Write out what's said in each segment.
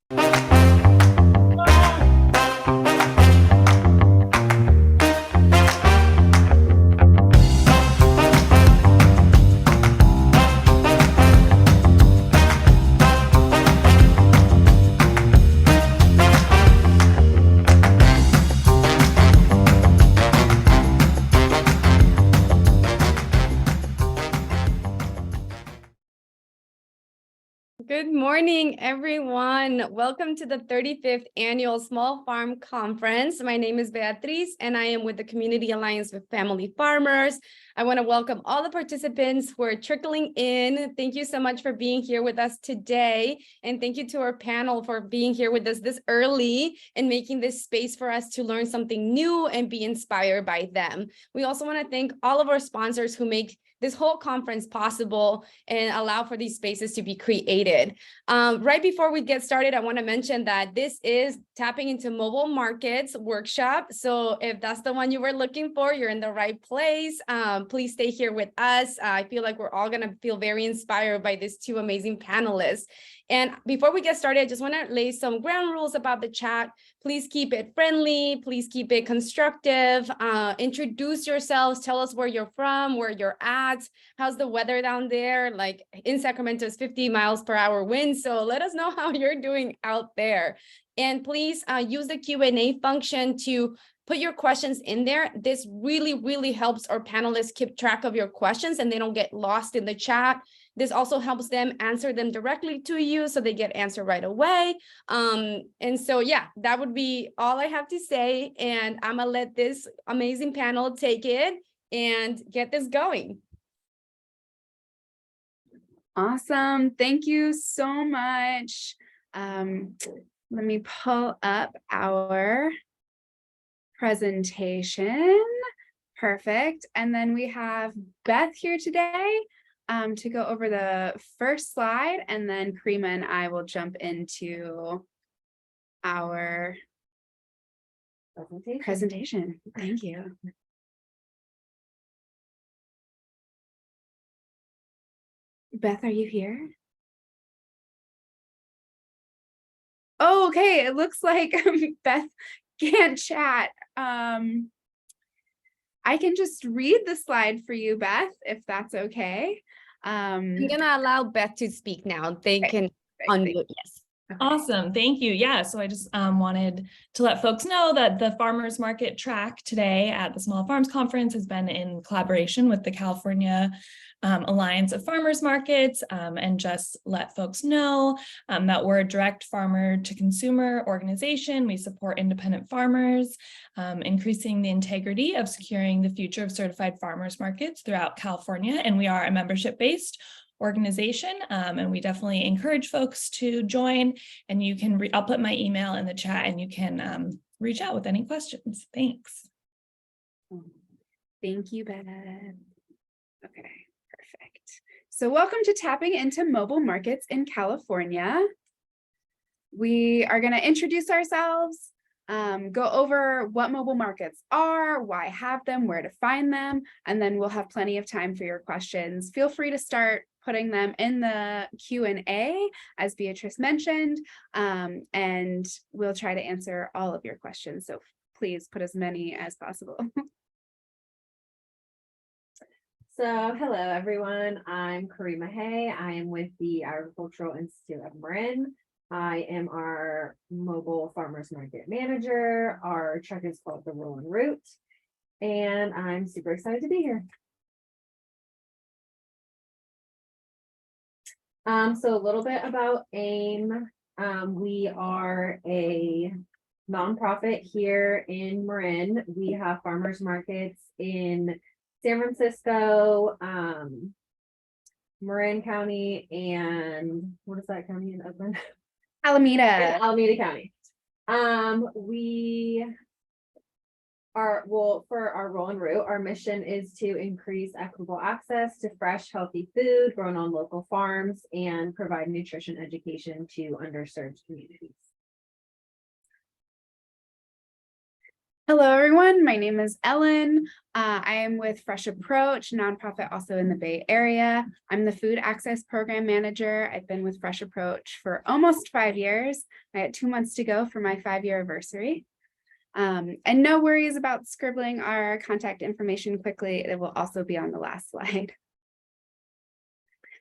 Good morning, everyone. Welcome to the 35th Annual Small Farm Conference. My name is Beatriz, and I am with the Community Alliance with Family Farmers. I want to welcome all the participants who are trickling in. Thank you so much for being here with us today. And thank you to our panel for being here with us this early and making this space for us to learn something new and be inspired by them. We also want to thank all of our sponsors who make this whole conference possible and allow for these spaces to be created. Right before we get started, I want to mention that this is Tapping into Mobile Markets workshop. So if that's the one you were looking for, you're in the right place. Please stay here with us. I feel like we're all going to feel very inspired by these two amazing panelists. And before we get started, I just want to lay some ground rules about the chat. Please keep it friendly. Please keep it constructive. Introduce yourselves. Tell us where you're from, where you're at. How's the weather down there? Like in Sacramento, it's 50 miles per hour wind. So let us know how you're doing out there. And please use the Q&A function to put your questions in there. This really, really helps our panelists keep track of your questions and they don't get lost in the chat. This also helps them answer them directly to you so they get answered right away. And so, yeah, that would be all I have to say. And I'm gonna let this amazing panel take it and get this going. Awesome. Thank you so much. Let me pull up our presentation. Perfect. And then we have Beth here today to go over the first slide, and then Karima and I will jump into our presentation. Thank you. Beth, are you here? Oh, okay. It looks like Beth can't chat. I can just read the slide for you, Beth, if that's okay. I'm gonna allow Beth to speak now. They can unmute, yes. Okay. Awesome, thank you. Yeah, so I just wanted to let folks know that the Farmers Market track today at the Small Farms Conference has been in collaboration with the California Alliance of Farmers Markets, and just let folks know that we're a direct farmer to consumer organization. We support independent farmers, increasing the integrity of securing the future of certified farmers markets throughout California, and we are a membership-based organization, and we definitely encourage folks to join. And you can I'll put my email in the chat and you can reach out with any questions. Thanks. Thank you, Beth. Okay, perfect. So welcome to Tapping into Mobile Markets in California. We are going to introduce ourselves, go over what mobile markets are, why have them, where to find them, and then we'll have plenty of time for your questions. Feel free to start putting them in the Q&A, as Beatrice mentioned, and we'll try to answer all of your questions. So please put as many as possible. So hello, everyone. I'm Karima Hay. I am with the Agricultural Institute of Marin. I am our mobile farmers market manager. Our truck is called the Rolling Route, and I'm super excited to be here. So a little bit about AIM. We are a nonprofit here in Marin. We have farmers markets in San Francisco, Marin County, and what is that county in Oakland? Alameda. Alameda County. We are, well, for our Rolling Route, our mission is to increase equitable access to fresh, healthy food grown on local farms and provide nutrition education to underserved communities. Hello, everyone. My name is Ellen. I am with Fresh Approach, nonprofit also in the Bay Area. I'm the Food Access Program Manager. I've been with Fresh Approach for almost 5 years. I had 2 months to go for my 5-year anniversary. And no worries about scribbling our contact information quickly. It will also be on the last slide.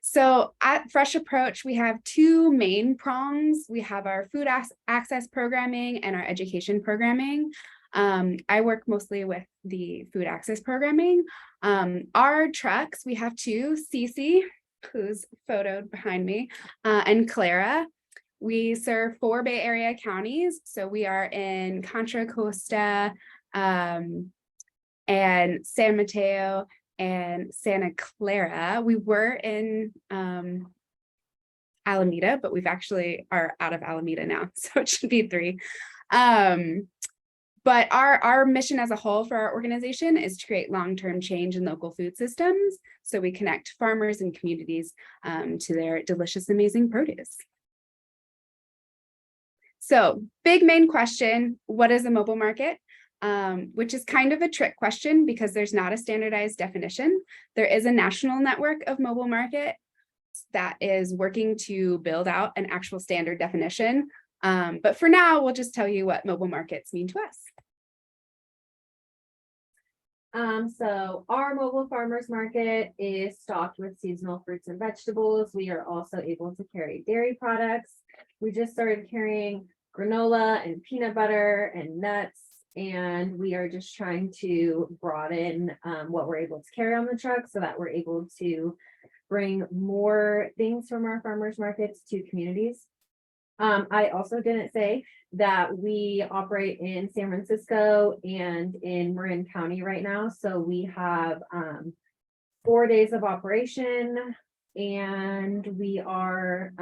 So at Fresh Approach, we have 2 main prongs. We have our food access programming and our education programming. I work mostly with the food access programming. Our trucks, we have 2, Cece, who's photoed behind me, and Clara. We serve 4 Bay Area counties. So we are in Contra Costa and San Mateo and Santa Clara. We were in Alameda, but we've actually are out of Alameda now, so it should be 3. But our mission as a whole for our organization is to create long-term change in local food systems. So we connect farmers and communities to their delicious, amazing produce. So big main question, what is a mobile market? Which is kind of a trick question because there's not a standardized definition. There is a national network of mobile market that is working to build out an actual standard definition. But for now, we'll just tell you what mobile markets mean to us. So our mobile farmers market is stocked with seasonal fruits and vegetables. We are also able to carry dairy products. We just started carrying granola and peanut butter and nuts, and we are just trying to broaden what we're able to carry on the truck so that we're able to bring more things from our farmers markets to communities. I also didn't say that we operate in San Francisco and in Marin County right now. So we have 4 days of operation, and we are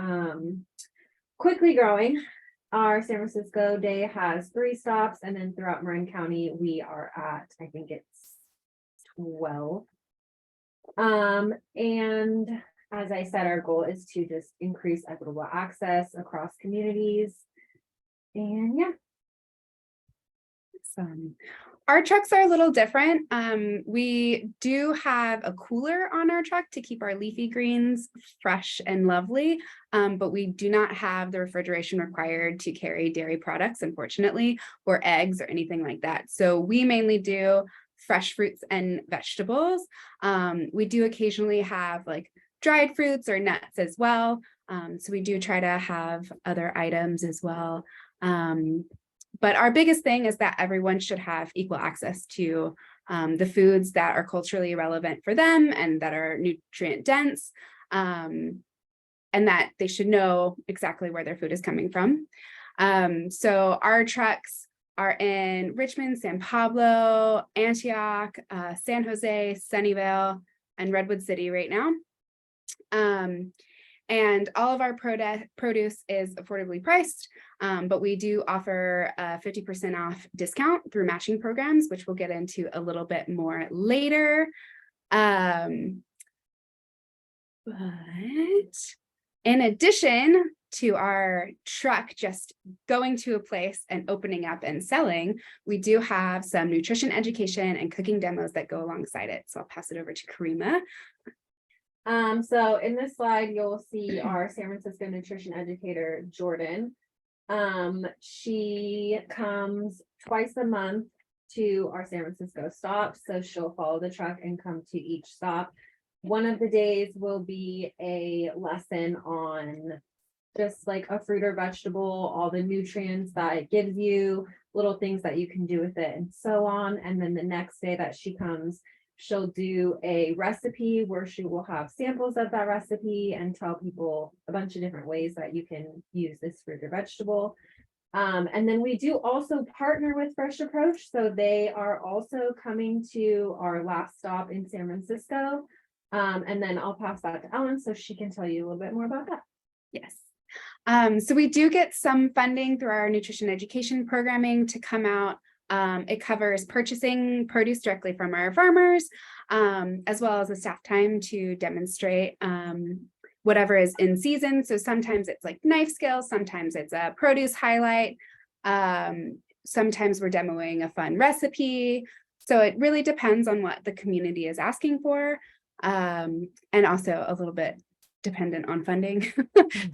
quickly growing. Our San Francisco day has 3 stops, and then throughout Marin County, we are at, I think it's 12. And as I said, our goal is to just increase equitable access across communities. And yeah. Our trucks are a little different. We do have a cooler on our truck to keep our leafy greens fresh and lovely, but we do not have the refrigeration required to carry dairy products, unfortunately, or eggs or anything like that. So we mainly do fresh fruits and vegetables. We do occasionally have like dried fruits or nuts as well. So we do try to have other items as well. But our biggest thing is that everyone should have equal access to the foods that are culturally relevant for them and that are nutrient dense, and that they should know exactly where their food is coming from. So our trucks are in Richmond, San Pablo, Antioch, San Jose, Sunnyvale, and Redwood City right now. And all of our produce is affordably priced, but we do offer a 50% off discount through matching programs, which we'll get into a little bit more later. But in addition to our truck just going to a place and opening up and selling, we do have some nutrition education and cooking demos that go alongside it. So I'll pass it over to Karima. So in this slide, you'll see our San Francisco nutrition educator, Jordan. She comes twice a month to our San Francisco stops. So she'll follow the truck and come to each stop. One of the days will be a lesson on just like a fruit or vegetable, all the nutrients that it gives you, little things that you can do with it, and so on. And then the next day that she comes, she'll do a recipe where she will have samples of that recipe and tell people a bunch of different ways that you can use this fruit or vegetable. And then we do also partner with Fresh Approach. So they are also coming to our last stop in San Francisco. And then I'll pass that to Ellen so she can tell you a little bit more about that. Yes. So we do get some funding through our nutrition education programming to come out. It covers purchasing produce directly from our farmers, as well as the staff time to demonstrate whatever is in season. So sometimes it's like knife skills, sometimes it's a produce highlight. sometimes we're demoing a fun recipe. So it really depends on what the community is asking for, and also a little bit dependent on funding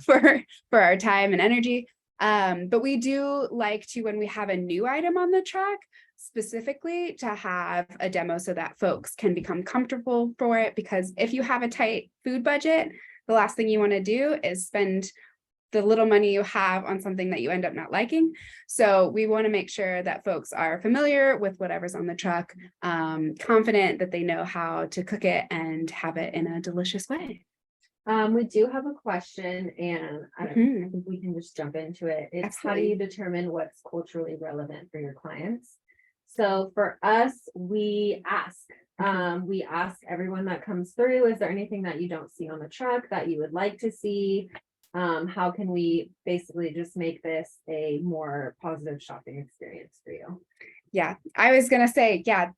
for our time and energy. But we do like to, when we have a new item on the truck, specifically to have a demo so that folks can become comfortable for it. Because if you have a tight food budget, the last thing you want to do is spend the little money you have on something that you end up not liking. So we want to make sure that folks are familiar with whatever's on the truck, confident that they know how to cook it and have it in a delicious way. We do have a question, and I think we can just jump into it. It's how do you determine what's culturally relevant for your clients? So for us, we ask everyone that comes through, is there anything that you don't see on the truck that you would like to see? How can we basically just make this a more positive shopping experience for you? Yeah, I was gonna say, yeah,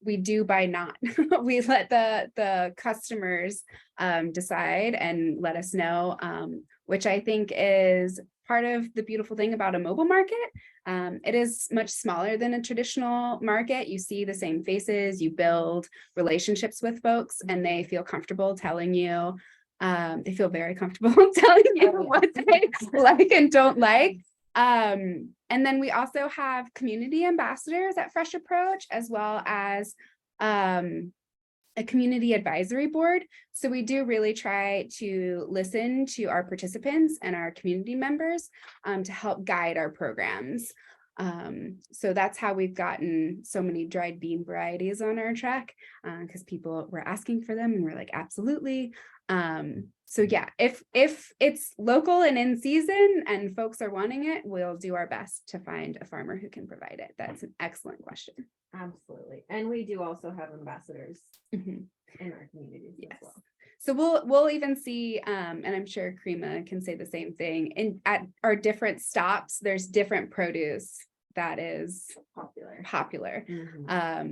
we do by not. We let the customers decide and let us know, which I think is part of the beautiful thing about a mobile market. It is much smaller than a traditional market. You see the same faces, you build relationships with folks, and they feel comfortable telling you. They feel very comfortable telling you what they like and don't like. And then we also have community ambassadors at Fresh Approach, as well as a community advisory board. So we do really try to listen to our participants and our community members to help guide our programs. So that's how we've gotten so many dried bean varieties on our truck, because people were asking for them and we're like, absolutely. So yeah, if it's local and in season and folks are wanting it, we'll do our best to find a farmer who can provide it. That's an excellent question. Absolutely. And we do also have ambassadors in our communities as well. So we'll even see, and I'm sure Karima can say the same thing, at our different stops, there's different produce that is popular.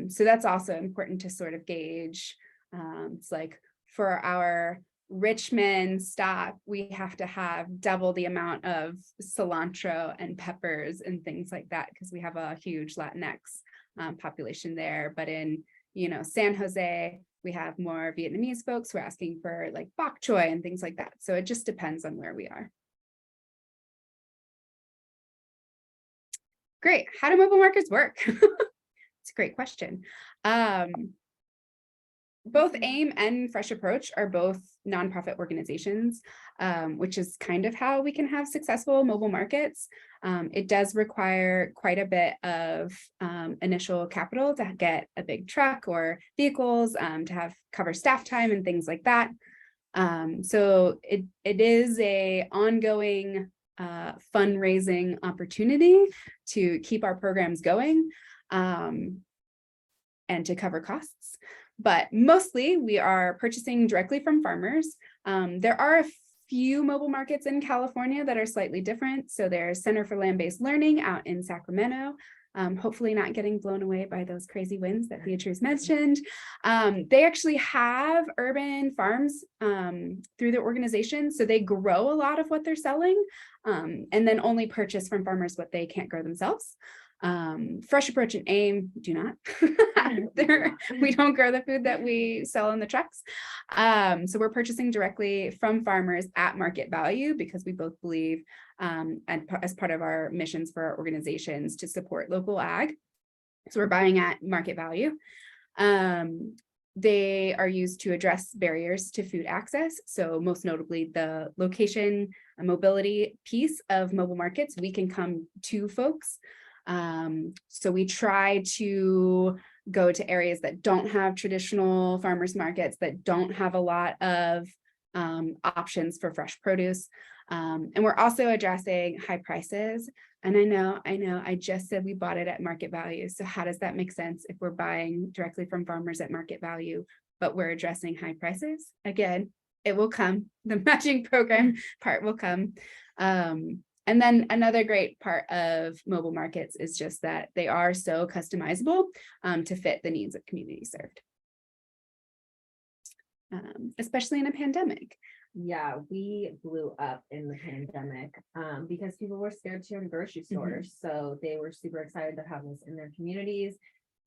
So that's also important to sort of gauge. It's like for our Richmond stop, we have to have double the amount of cilantro and peppers and things like that, because we have a huge Latinx population there. But in, San Jose, we have more Vietnamese folks who are asking for like bok choy and things like that. So it just depends on where we are. Great. How do mobile markets work? It's a great question. Both AIM and Fresh Approach are both nonprofit organizations, which is kind of how we can have successful mobile markets. It does require quite a bit of initial capital to get a big truck or vehicles, to cover staff time and things like that. So it is a ongoing fundraising opportunity to keep our programs going and to cover costs. But mostly we are purchasing directly from farmers. There are a few mobile markets in California that are slightly different. So there's Center for Land-Based Learning out in Sacramento, hopefully not getting blown away by those crazy winds that Beatrice mentioned. They actually have urban farms through their organization. So they grow a lot of what they're selling, and then only purchase from farmers what they can't grow themselves. Fresh Approach and AIM do not. We don't grow the food that we sell in the trucks. So we're purchasing directly from farmers at market value, because we both believe, and as part of our missions for our organizations, to support local ag. So we're buying at market value. They are used to address barriers to food access. So most notably the location and mobility piece of mobile markets, we can come to folks. So we try to go to areas that don't have traditional farmers markets, that don't have a lot of options for fresh produce. And we're also addressing high prices. And I know, I just said we bought it at market value. So how does that make sense if we're buying directly from farmers at market value, but we're addressing high prices? Again, it will come. The matching program part will come. And then another great part of mobile markets is just that they are so customizable to fit the needs of communities served, especially in a pandemic. Yeah, we blew up in the pandemic because people were scared to go to grocery stores. So they were super excited to have us in their communities.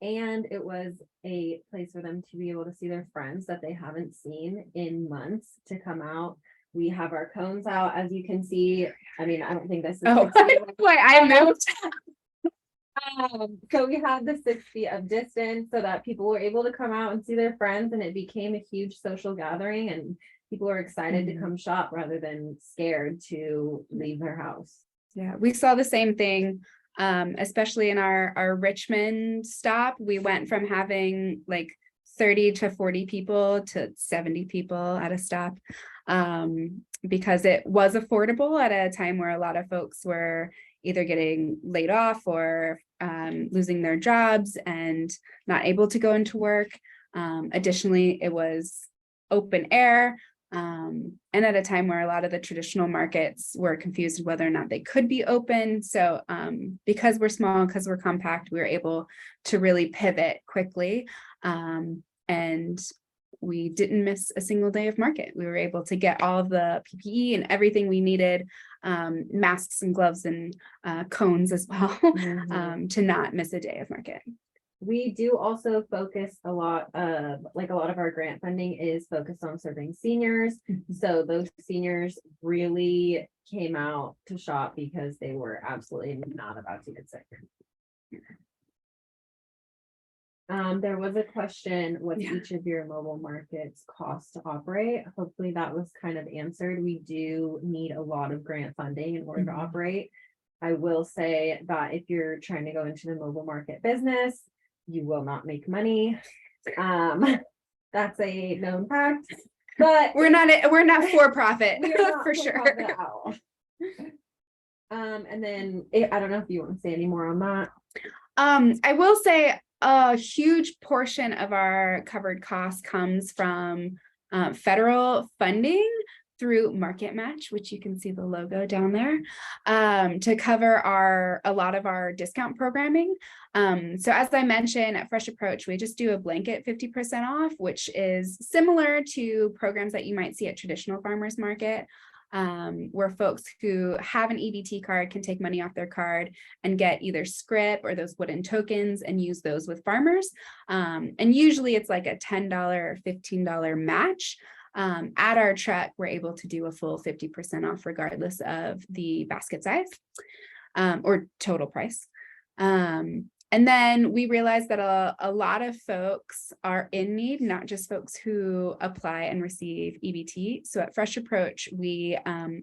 And it was a place for them to be able to see their friends that they haven't seen in months to come out. We have our cones out, as you can see. I mean, I don't think this is Oh, 6 feet away. why I moved. So we had the 6 feet of distance so that people were able to come out and see their friends, and it became a huge social gathering, and people were excited to come shop rather than scared to leave their house. Yeah, we saw the same thing, especially in our Richmond stop. We went from having like 30 to 40 people to 70 people at a stop, because it was affordable at a time where a lot of folks were either getting laid off or losing their jobs and not able to go into work. Additionally, it was open air. And at a time where a lot of the traditional markets were confused whether or not they could be open. So because we're small, because we're compact, we were able to really pivot quickly. And we didn't miss a single day of market. We were able to get all of the PPE and everything we needed, masks and gloves and cones as well, to not miss a day of market. We do also focus a lot of our grant funding is focused on serving seniors. So those seniors really came out to shop because they were absolutely not about to get sick. There was a question, what each of your mobile markets cost to operate? Hopefully that was kind of answered. We do need a lot of grant funding in order to operate. I will say that if you're trying to go into the mobile market business, you will not make money. That's a known fact, but we're not for profit for sure. at all. And then I don't know if you want to say any more on that. I will say a huge portion of our covered costs comes from federal funding through Market Match, which you can see the logo down there, to cover a lot of our discount programming. So as I mentioned at Fresh Approach, we just do a blanket 50% off, which is similar to programs that you might see at traditional farmers market, where folks who have an EBT card can take money off their card and get either scrip or those wooden tokens and use those with farmers. And usually it's like a $10 or $15 match. At our truck, we're able to do a full 50% off regardless of the basket size, or total price. And then we realized that a lot of folks are in need, not just folks who apply and receive EBT. So at Fresh Approach, we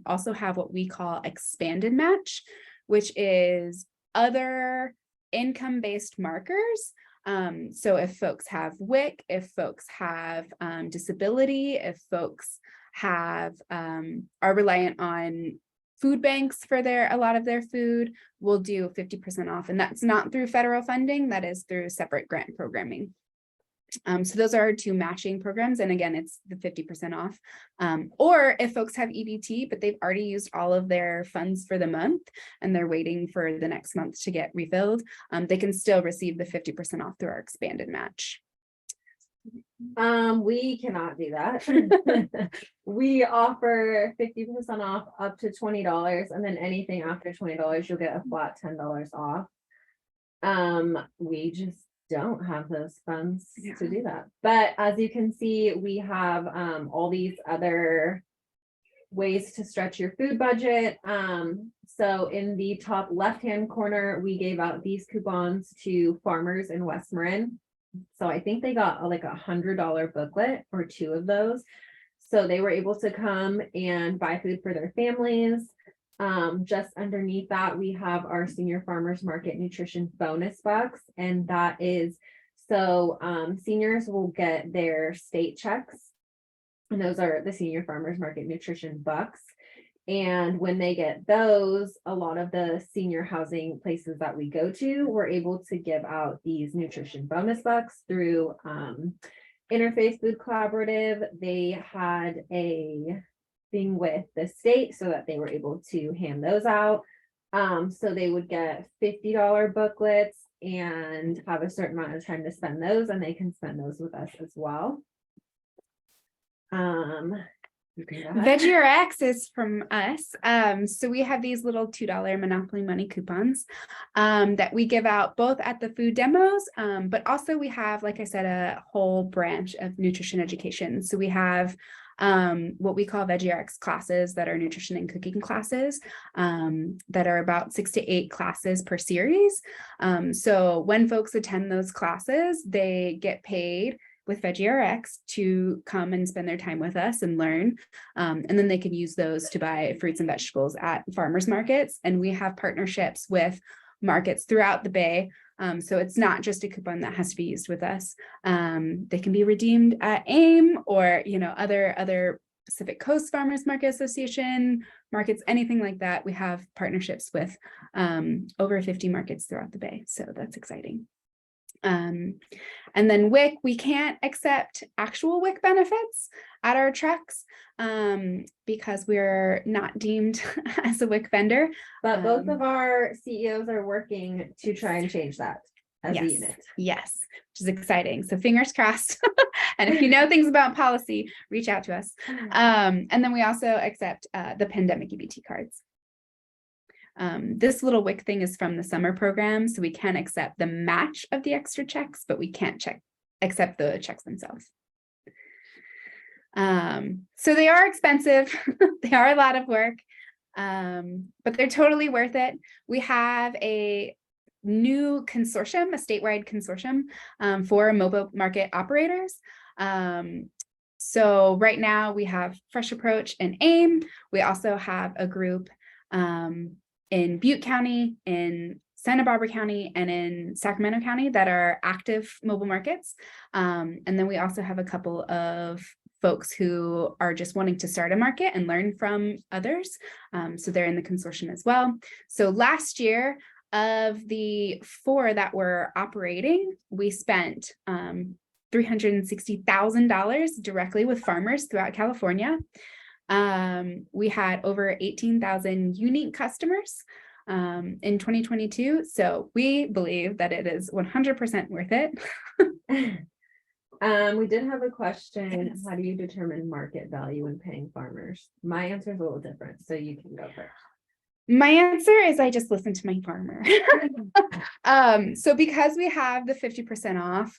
also have what we call expanded match, which is other income-based markers. So if folks have WIC, if folks have disability, if folks have are reliant on food banks for a lot of their food, we'll do 50% off. And that's not through federal funding, that is through separate grant programming. So those are our two matching programs. And again, it's the 50% off. Or if folks have EBT, but they've already used all of their funds for the month and they're waiting for the next month to get refilled, they can still receive the 50% off through our expanded match. We cannot do that. We offer 50% off up to $20, and then anything after $20, you'll get a flat $10 off. We just don't have those funds to do that. But as you can see, we have all these other ways to stretch your food budget. So in the top left-hand corner, we gave out these coupons to farmers in West Marin. So I think they got like $100 booklet or two of those. So they were able to come and buy food for their families. Just underneath that, we have our senior farmers market nutrition bonus bucks. And that is, so seniors will get their state checks. And those are the senior farmers market nutrition bucks. And when they get those, a lot of the senior housing places that we go to, we're able to give out these nutrition bonus bucks through Interfaith Food Collaborative. They had a thing with the state so that they were able to hand those out. So they would get $50 booklets and have a certain amount of time to spend those, and they can spend those with us as well. You can go ahead. Veggie RX is from us. So we have these little $2 Monopoly money coupons that we give out both at the food demos, but also we have, like I said, a whole branch of nutrition education. So we have what we call Veggie RX classes that are nutrition and cooking classes that are about 6 to 8 classes per series. So when folks attend those classes, they get paid with Veggie RX to come and spend their time with us and learn. And then they can use those to buy fruits and vegetables at farmers markets. And we have partnerships with markets throughout the Bay. So it's not just a coupon that has to be used with us. They can be redeemed at AIM or, other Pacific Coast Farmers Market Association markets, anything like that. We have partnerships with over 50 markets throughout the Bay. So that's exciting. And then WIC, we can't accept actual WIC benefits at our trucks because we're not deemed as a WIC vendor. But both of our CEOs are working to try and change that as a unit. Yes, which is exciting. So fingers crossed. And if you know things about policy, reach out to us. And then we also accept the pandemic EBT cards. This little WIC thing is from the summer program, so we can accept the match of the extra checks, but we can't accept the checks themselves. So they are expensive. They are a lot of work, but they're totally worth it. We have a new consortium, a statewide consortium for mobile market operators. So right now we have Fresh Approach and AIM. We also have a group in Butte County, in Santa Barbara County, and in Sacramento County that are active mobile markets. And then we also have a couple of folks who are just wanting to start a market and learn from others. So they're in the consortium as well. So last year, of the 4 that were operating, we spent $360,000 directly with farmers throughout California. We had over 18,000 unique customers in 2022. So we believe that it is 100% worth it. We did have a question. Yes. How do you determine market value when paying farmers? My answer is a little different, so you can go first. My answer is I just listen to my farmer. So because we have the 50% off,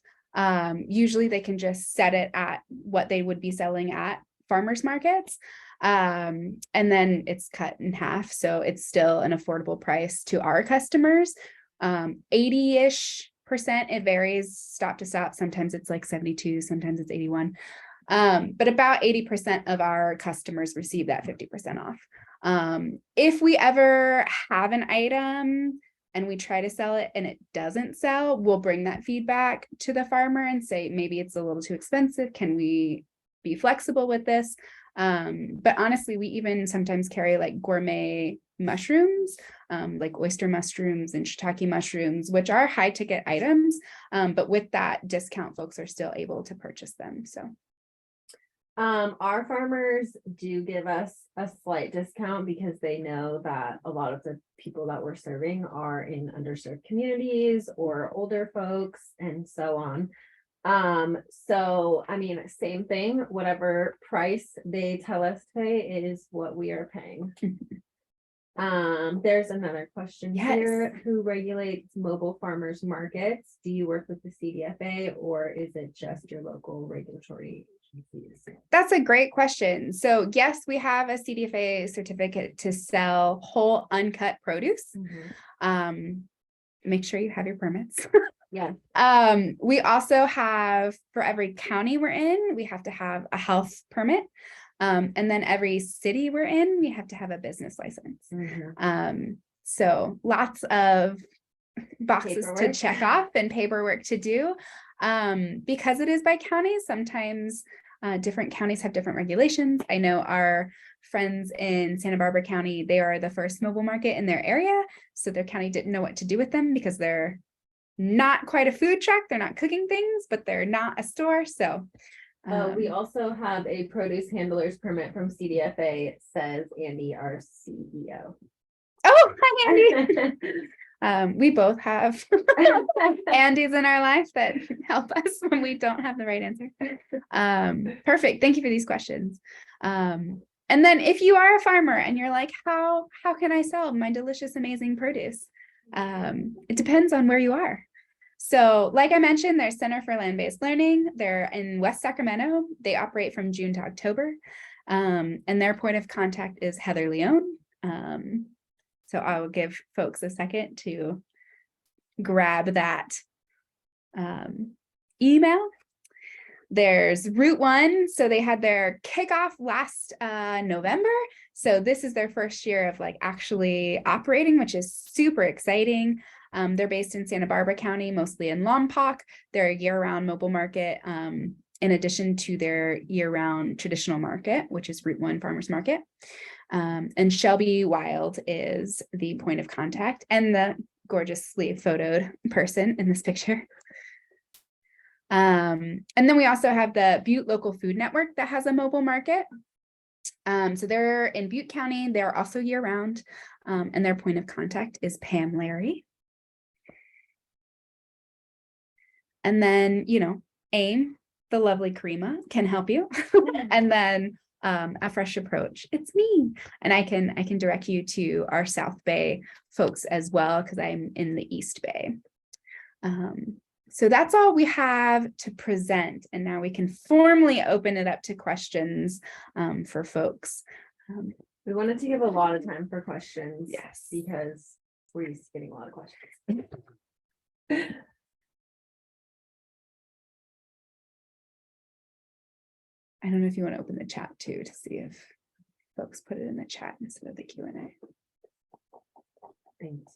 usually they can just set it at what they would be selling at farmers markets. And then it's cut in half. So it's still an affordable price to our customers. 80-ish%, it varies stop to stop. Sometimes it's like 72, sometimes it's 81. But about 80% of our customers receive that 50% off. If we ever have an item and we try to sell it and it doesn't sell, we'll bring that feedback to the farmer and say, maybe it's a little too expensive. Can we be flexible with this? But honestly, we even sometimes carry like gourmet mushrooms, like oyster mushrooms and shiitake mushrooms, which are high ticket items. But with that discount, folks are still able to purchase them. So our farmers do give us a slight discount because they know that a lot of the people that we're serving are in underserved communities or older folks and so on. So I mean, same thing, whatever price they tell us to pay is what we are paying. There's another question here. Who regulates mobile farmers markets? Do you work with the CDFA or is it just your local regulatory agencies? That's a great question. So yes, we have a CDFA certificate to sell whole uncut produce. Make sure you have your permits. Yeah. We also have, for every county we're in, we have to have a health permit. And then every city we're in, we have to have a business license. So lots of boxes to check off and paperwork to do. Because it is by county, sometimes different counties have different regulations. I know our friends in Santa Barbara County, they are the first mobile market in their area. So their county didn't know what to do with them because they're not quite a food truck. They're not cooking things, but they're not a store. So we also have a produce handler's permit from CDFA. It says Andy, our CEO. Oh, hi, Andy. We both have Andys in our life that help us when we don't have the right answer. Perfect. Thank you for these questions. And then if you are a farmer and you're like, how can I sell my delicious, amazing produce? It depends on where you are. So like I mentioned, there's Center for Land-Based Learning. They're in West Sacramento. They operate from June to October. And their point of contact is Heather Leone. So I will give folks a second to grab that email. There's Route One. So they had their kickoff last November. So this is their first year of like actually operating, which is super exciting. They're based in Santa Barbara County, mostly in Lompoc. They're a year-round mobile market, in addition to their year-round traditional market, which is Route One Farmers Market. And Shelby Wild is the point of contact and the gorgeously photoed person in this picture. And then we also have the Butte Local Food Network that has a mobile market. So they're in Butte County. They're also year-round, and their point of contact is Pam Larry. And then, you know, AIM, the lovely Karima, can help you. And then a fresh approach, it's me. And I can direct you to our South Bay folks as well, because I'm in the East Bay. So that's all we have to present. And now we can formally open it up to questions for folks. We wanted to give a lot of time for questions. Yes. Because we're used to getting a lot of questions. I don't know if you want to open the chat too, to see if folks put it in the chat instead of the Q&A. Thanks.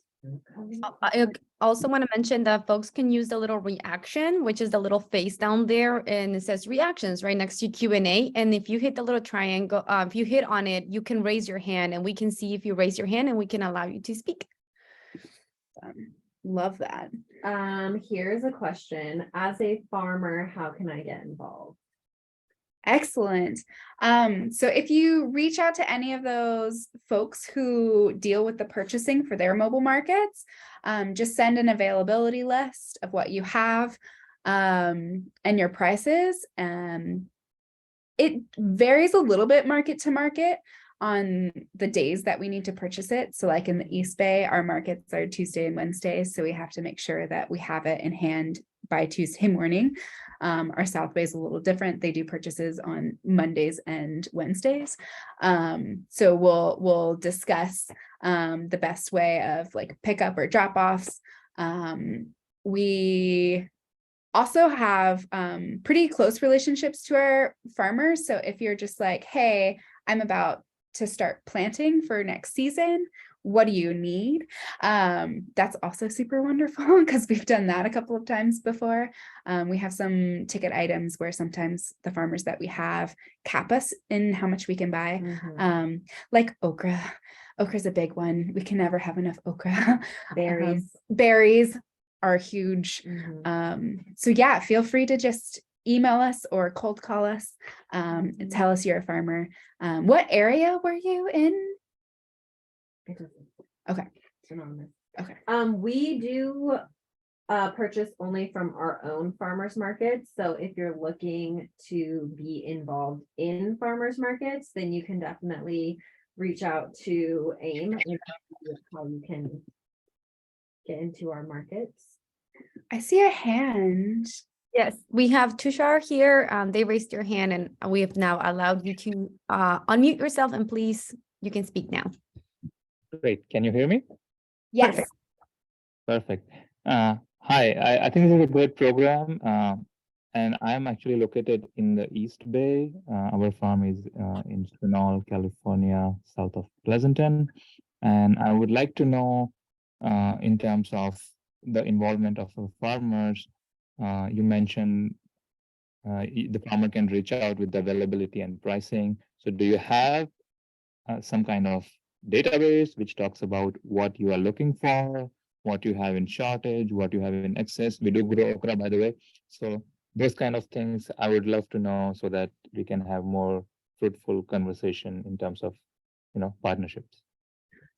I also want to mention that folks can use the little reaction, which is the little face down there, and it says reactions right next to Q&A. And if you hit the little triangle, if you hit on it, you can raise your hand and we can see if you raise your hand and we can allow you to speak. Love that. Here's a question. As a farmer, how can I get involved? Excellent. So if you reach out to any of those folks who deal with the purchasing for their mobile markets, just send an availability list of what you have and your prices. It varies a little bit market to market on the days that we need to purchase it. So like in the East Bay, our markets are Tuesday and Wednesdays. So we have to make sure that we have it in hand by Tuesday morning. Our South Bay is a little different. They do purchases on Mondays and Wednesdays. So we'll discuss the best way of like pickup or drop-offs. We also have pretty close relationships to our farmers. So if you're just like, hey, I'm about to start planting for next season, what do you need? That's also super wonderful because we've done that a couple of times before. We have some ticket items where sometimes the farmers that we have cap us in how much we can buy. Like okra. Okra's a big one. We can never have enough okra. Berries are huge. So yeah, feel free to just email us or cold call us and tell us you're a farmer. What area were you in? Okay. Okay. We do purchase only from our own farmers markets. So if you're looking to be involved in farmers markets, then you can definitely reach out to AIM and how you can get into our markets. I see a hand. Yes, we have Tushar here. They raised their hand and we have now allowed you to unmute yourself, and please, you can speak now. Great. Can you hear me? Yes. Perfect. Hi, I think this is a great program. And I'm actually located in the East Bay. Our farm is in Chenal, California, south of Pleasanton. And I would like to know in terms of the involvement of the farmers, you mentioned the farmer can reach out with the availability and pricing. So do you have some kind of database which talks about what you are looking for, what you have in shortage, what you have in excess? We do grow okra, by the way. So those kind of things I would love to know so that we can have more fruitful conversation in terms of, partnerships.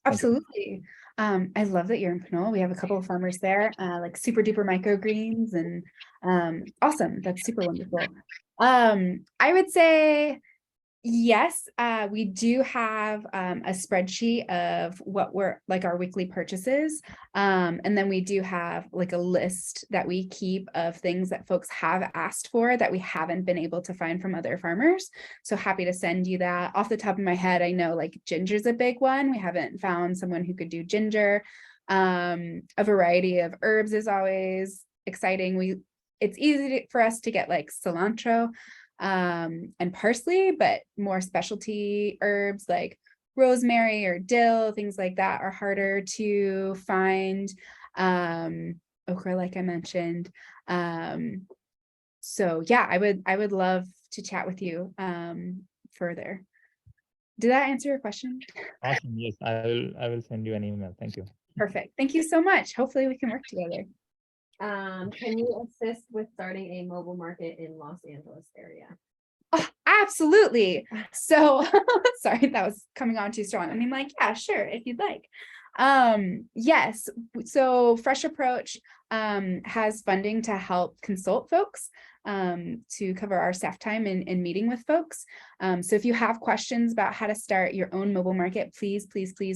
Absolutely. I love that you're in Pinole. We have a couple of farmers there, like super duper microgreens, and awesome. That's super wonderful. I would say Yes, we do have a spreadsheet of what we're like our weekly purchases. And then we do have like a list that we keep of things that folks have asked for that we haven't been able to find from other farmers. So happy to send you that. Off the top of my head, I know like ginger's a big one. We haven't found someone who could do ginger. A variety of herbs is always exciting. It's easy for us to get like cilantro and parsley, but more specialty herbs like rosemary or dill, things like that are harder to find. Okra, like I mentioned. So yeah, I would love to chat with you further. Did that answer your question? Awesome. Yes, I will send you an email. Thank you. Perfect. Thank you so much. Hopefully we can work together. Can you assist with starting a mobile market in Los Angeles area? Oh, absolutely. So sorry, that was coming on too strong. I mean, like, yeah, sure, if you'd like. Yes, so Fresh Approach has funding to help consult folks to cover our staff time in meeting with folks. So if you have questions about how to start your own mobile market, please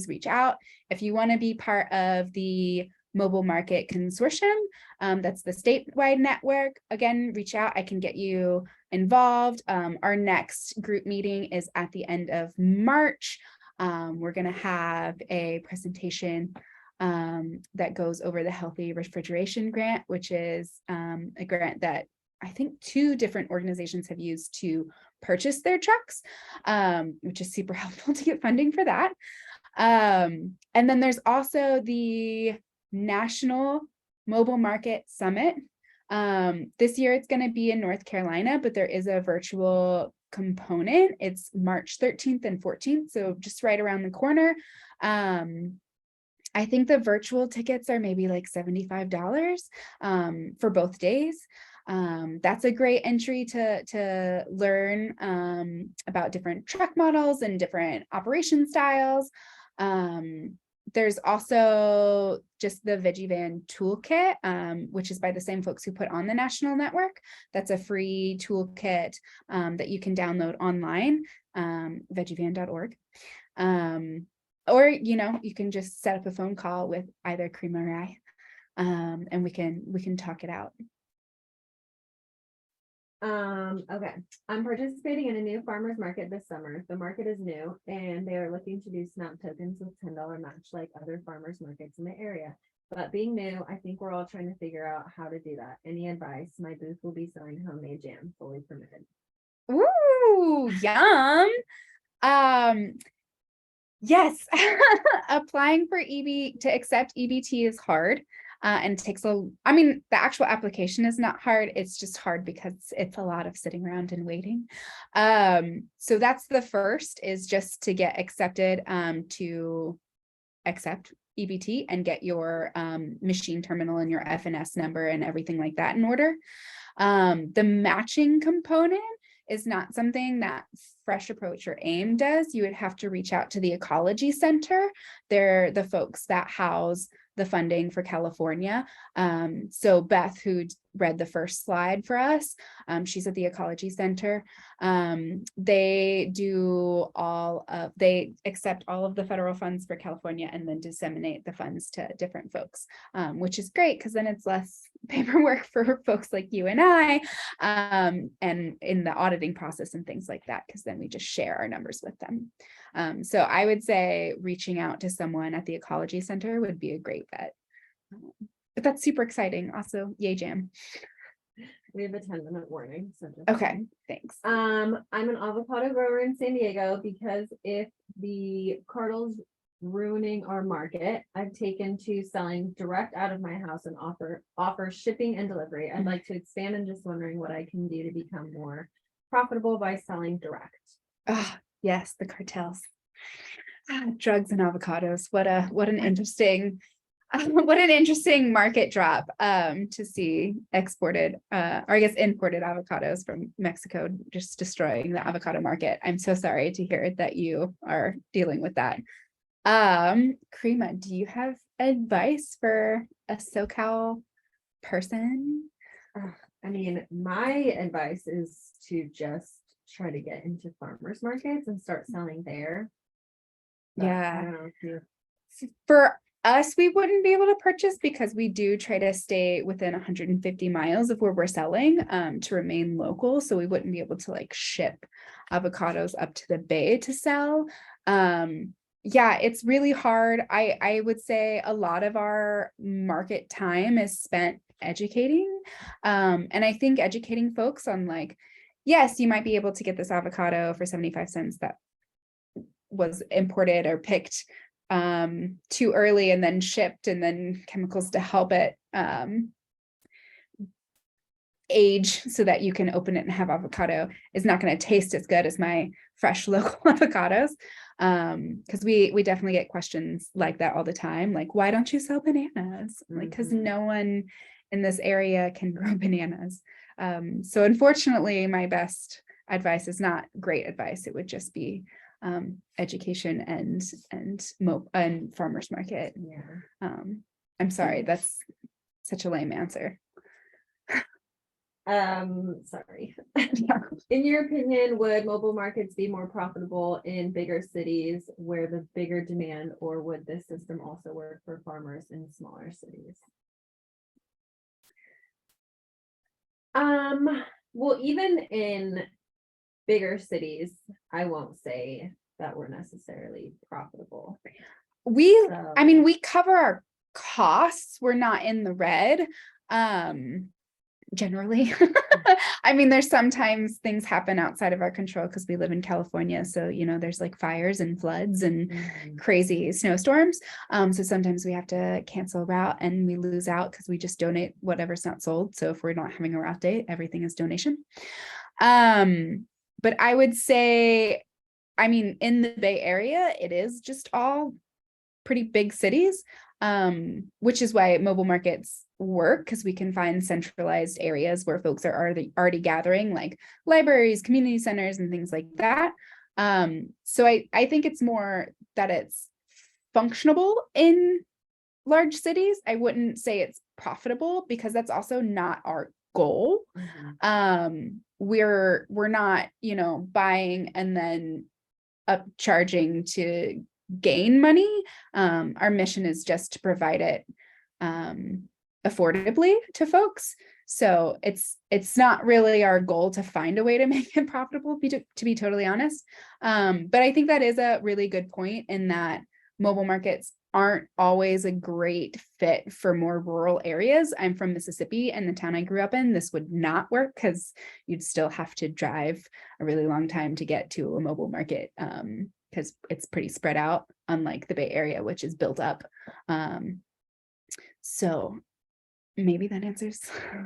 reach out. If you want to be part of the Mobile Market Consortium, that's the statewide network, again, reach out. I can get you involved. Our next group meeting is at the end of March. We're going to have a presentation that goes over the Healthy Refrigeration Grant, which is a grant that I think 2 different organizations have used to purchase their trucks, which is super helpful to get funding for that. And then there's also the National Mobile Market Summit. This year it's going to be in North Carolina, but there is a virtual component. It's March 13th and 14th, so just right around the corner. I think the virtual tickets are maybe like $75 for both days. That's a great entry to learn about different truck models and different operation styles. There's also just the Veggie Van Toolkit, which is by the same folks who put on the national network. That's a free toolkit that you can download online, veggievan.org. Or, you can just set up a phone call with either Karima or I, and we can talk it out. Okay. I'm participating in a new farmers market this summer. The market is new and they are looking to do SNAP tokens with $10 match like other farmers markets in the area. But being new, I think we're all trying to figure out how to do that. Any advice? My booth will be selling homemade jam, fully permitted. Ooh, yum. Yes, applying for to accept EBT is hard. And takes the actual application is not hard. It's just hard because it's a lot of sitting around and waiting. So that's the first, is just to get accepted to accept EBT and get your machine terminal and your FNS number and everything like that in order. The matching component is not something that Fresh Approach or AIM does. You would have to reach out to the Ecology Center. They're the folks that house the funding for California. So Beth, who read the first slide for us, she's at the Ecology Center. They accept all of the federal funds for California and then disseminate the funds to different folks, which is great because then it's less paperwork for folks like you and I, and in the auditing process and things like that, because then we just share our numbers with them. So I would say reaching out to someone at the Ecology Center would be a great bet. But that's super exciting. Also, yay jam. We have a 10-minute warning. So okay, thanks. I'm an avocado grower in San Diego because if the cartel's ruining our market, I've taken to selling direct out of my house and offer shipping and delivery. I'd like to expand and just wondering what I can do to become more profitable by selling direct. Oh, yes, the cartels. Drugs and avocados. What an interesting market drop to see exported or I guess imported avocados from Mexico just destroying the avocado market. I'm so sorry to hear that you are dealing with that. Karima, do you have advice for a SoCal person? I mean, my advice is to just try to get into farmers markets and start selling there. But I Yeah. don't know if you. For us, we wouldn't be able to purchase because we do try to stay within 150 miles of where we're selling to remain local. So we wouldn't be able to like ship avocados up to the bay to sell. Yeah, it's really hard. I would say a lot of our market time is spent educating. And I think educating folks on like, yes, you might be able to get this avocado for 75 cents that was imported or picked too early and then shipped and then chemicals to help it age so that you can open it and have avocado is not going to taste as good as my fresh local avocados. Because we definitely get questions like that all the time, like, why don't you sell bananas? Like, because no one in this area can grow bananas. So unfortunately, my best advice is not great advice. It would just be education and farmers market. Yeah. I'm sorry, that's such a lame answer. Sorry. In your opinion, would mobile markets be more profitable in bigger cities where the bigger demand, or would this system also work for farmers in smaller cities? Well, even in bigger cities, I won't say that we're necessarily profitable. I mean, we cover our costs. We're not in the red. Generally. I mean, there's sometimes things happen outside of our control because we live in California. So, you know, there's like fires and floods and crazy snowstorms. So sometimes we have to cancel a route and we lose out because we just donate whatever's not sold. So if we're not having a route date, everything is donation. But I would say, I mean, in the Bay Area, it is just all pretty big cities, which is why mobile markets work, because we can find centralized areas where folks are already gathering, like libraries, community centers, and things like that. So I think it's more that it's functionable in large cities. I wouldn't say it's profitable because that's also not our goal. We're not, you know, buying and then upcharging to gain money. Our mission is just to provide it affordably to folks. So it's not really our goal to find a way to make it profitable, to be totally honest. But I think that is a really good point in that mobile markets aren't always a great fit for more rural areas. I'm from Mississippi, and the town I grew up in, this would not work because you'd still have to drive a really long time to get to a mobile market because it's pretty spread out, unlike the Bay Area, which is built up. So maybe that answers.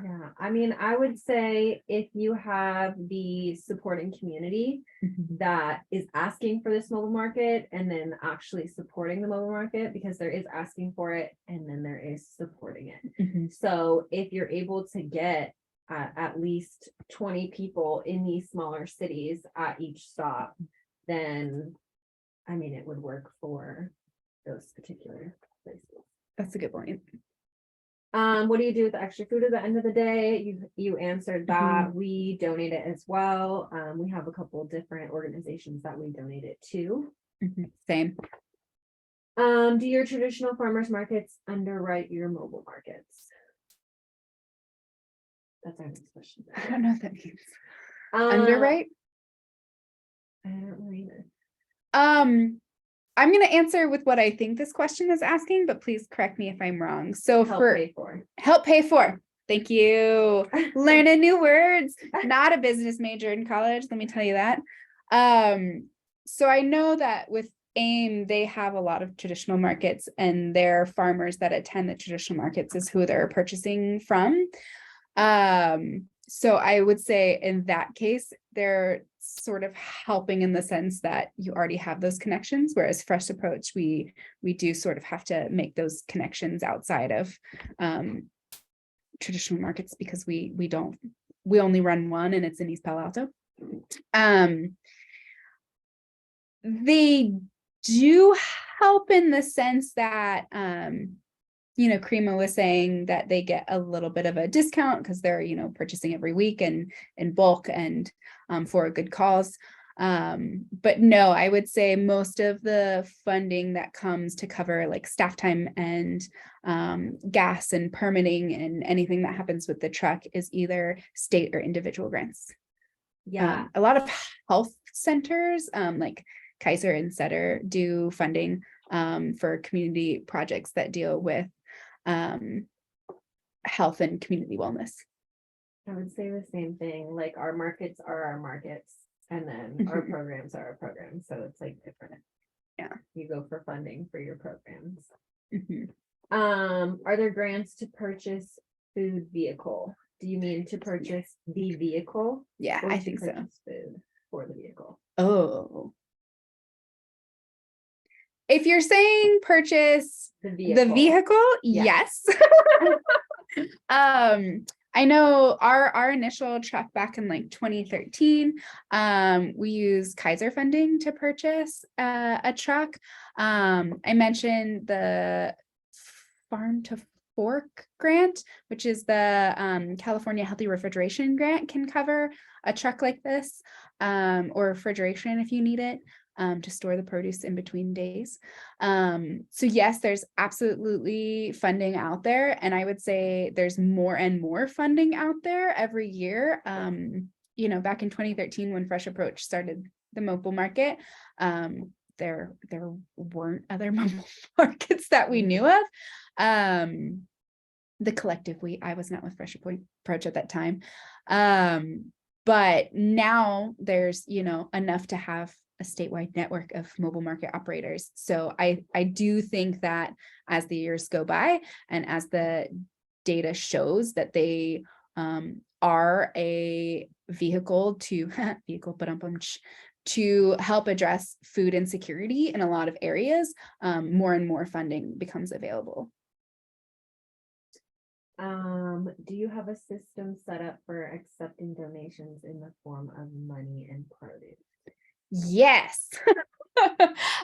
Yeah, I mean, I would say if you have the supporting community that is asking for this mobile market and then actually supporting the mobile market, because there is asking for it and then there is supporting it. So if you're able to get at least 20 people in these smaller cities at each stop, then I mean, it would work for those particular places. That's a good point. What do you do with the extra food at the end of the day? You answered that. We donate it as well. We have a couple different organizations that we donate it to. Same. Do your traditional farmers markets underwrite your mobile markets? That's our next question. I don't know what that means. Underwrite? I don't know either. I'm going to answer with what I think this question is asking, but please correct me if I'm wrong. So help pay for. Thank you. Learning new words. Not a business major in college, let me tell you that. So I know that with AIM, they have a lot of traditional markets, and their farmers that attend the traditional markets is who they're purchasing from. So I would say in that case, they're sort of helping in the sense that you already have those connections, whereas Fresh Approach, we do sort of have to make those connections outside of traditional markets because we only run one, and it's in East Palo Alto. They do help in the sense that Karima was saying that they get a little bit of a discount because they're, purchasing every week and in bulk and for a good cause. But no, I would say most of the funding that comes to cover like staff time and gas and permitting and anything that happens with the truck is either state or individual grants. Yeah, A lot of health centers, like Kaiser and Sutter, do funding for community projects that deal with health and community wellness. I would say the same thing. Like our markets are our markets, and then our Mhm. programs are our programs. So it's like different. Yeah. You go for funding for your programs. Mhm. Are there grants to purchase food vehicle? Do you mean to purchase the vehicle? Yeah, or I to think so. purchase Food for the vehicle. Oh. If you're saying purchase The the vehicle. vehicle, Yeah. yes. I know our initial truck back in like 2013, we used Kaiser funding to purchase a truck. I mentioned the Farm to Fork grant, which is the California Healthy Refrigeration Grant, can cover a truck like this, or refrigeration if you need it. To store the produce in between days. So yes, there's absolutely funding out there. And I would say there's more and more funding out there every year. Back in 2013, when Fresh Approach started the mobile market, there weren't other mobile markets that we knew of. The collective, I was not with Fresh Approach at that time. But now there's, enough to have a statewide network of mobile market operators. So I do think that as the years go by and as the data shows that they are a vehicle to to help address food insecurity in a lot of areas, more and more funding becomes available. Do you have a system set up for accepting donations in the form of money and produce? Yes.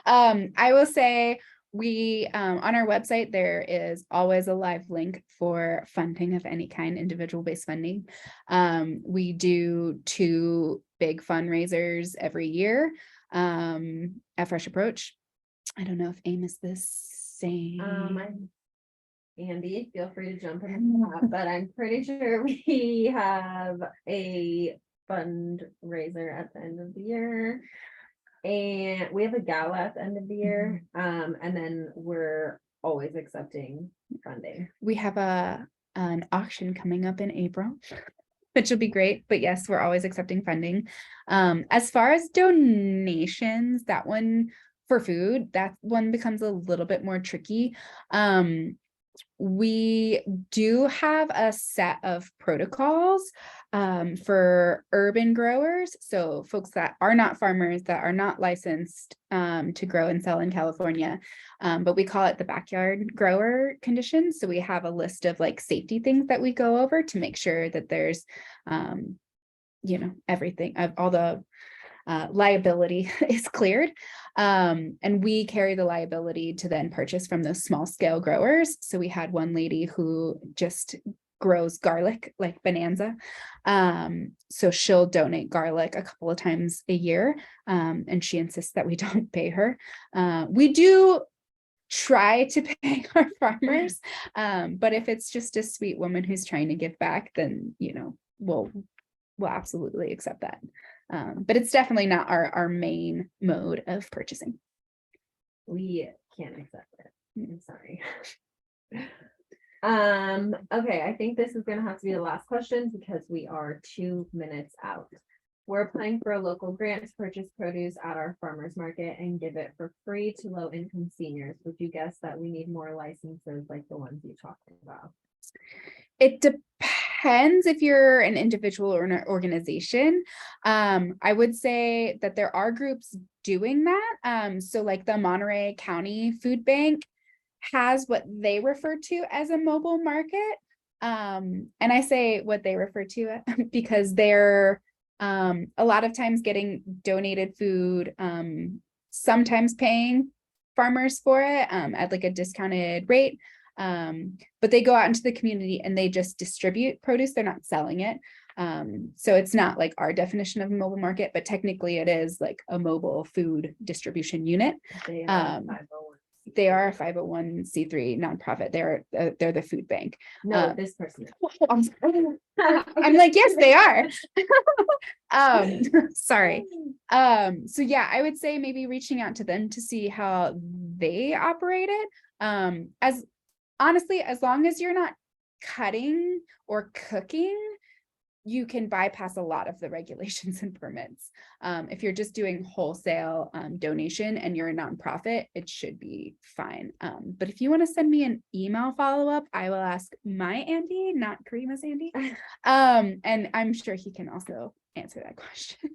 I will say we on our website, there is always a live link for funding of any kind, individual based funding. We do 2 big fundraisers every year at Fresh Approach. I don't know if AIM is the same. Andy, feel free to jump in that, but I'm pretty sure we have a fundraiser at the end of the year. And we have a gala at the end of the year. And then we're always accepting funding. We have an auction coming up in April, which will be great. But yes, we're always accepting funding. As far as donations, that one for food, that one becomes a little bit more tricky. We do have a set of protocols for urban growers. So folks that are not farmers, that are not licensed to grow and sell in California, but we call it the backyard grower conditions. So we have a list of like safety things that we go over to make sure that there's, everything, all the liability is cleared. And we carry the liability to then purchase from those small scale growers. So we had one lady who just grows garlic like Bonanza. So she'll donate garlic a couple of times a year. And she insists that we don't pay her. We do try to pay our farmers. But if it's just a sweet woman who's trying to give back, then, we'll absolutely accept that. But it's definitely not our main mode of purchasing. We can't accept it. I'm sorry. Okay, I think this is gonna have to be the last question because we are 2 minutes out. We're applying for a local grant to purchase produce at our farmers market and give it for free to low-income seniors. Would you guess that we need more licenses like the ones you talked about? It depends if you're an individual or an organization. I would say that there are groups doing that. So like the Monterey County Food Bank has what they refer to as a mobile market. And I say what they refer to because they're a lot of times getting donated food, sometimes paying farmers for it at like a discounted rate. But they go out into the community and they just distribute produce. They're not selling it. So it's not like our definition of a mobile market, but technically it is like a mobile food distribution unit. They are Um, 501. They are a 501c3 nonprofit. They're the food bank. No, this person. I'm like, yes, they are. Sorry. So yeah, I would say maybe reaching out to them to see how they operate it. As honestly, as long as you're not cutting or cooking, you can bypass a lot of the regulations and permits. If you're just doing wholesale donation and you're a nonprofit, it should be fine. But if you want to send me an email follow-up, I will ask my Andy, not Karima's Andy. And I'm sure he can also answer that question.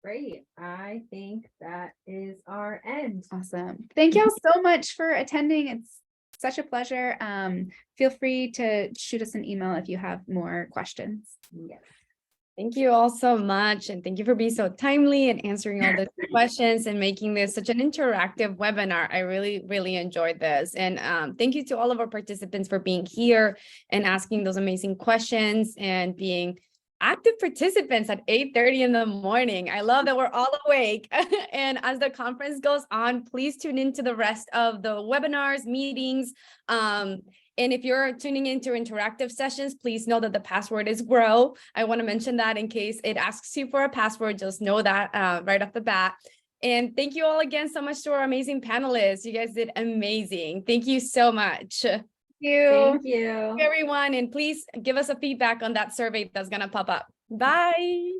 Great. I think that is our end. Awesome. Thank y'all so much for attending. It's such a pleasure. Feel free to shoot us an email if you have more questions. Yes. Thank you all so much. And thank you for being so timely and answering all the questions and making this such an interactive webinar. I really, really enjoyed this. And thank you to all of our participants for being here and asking those amazing questions and being active participants at 8:30 in the morning. I love that we're all awake. And as the conference goes on, please tune into the rest of the webinars, meetings. And if you're tuning into interactive sessions, please know that the password is GROW. I want to mention that in case it asks you for a password, just know that right off the bat. And thank you all again so much to our amazing panelists. You guys did amazing. Thank you so much. Thank Thank you. you. Everyone, and please give us a feedback on that survey that's going to pop up. Bye.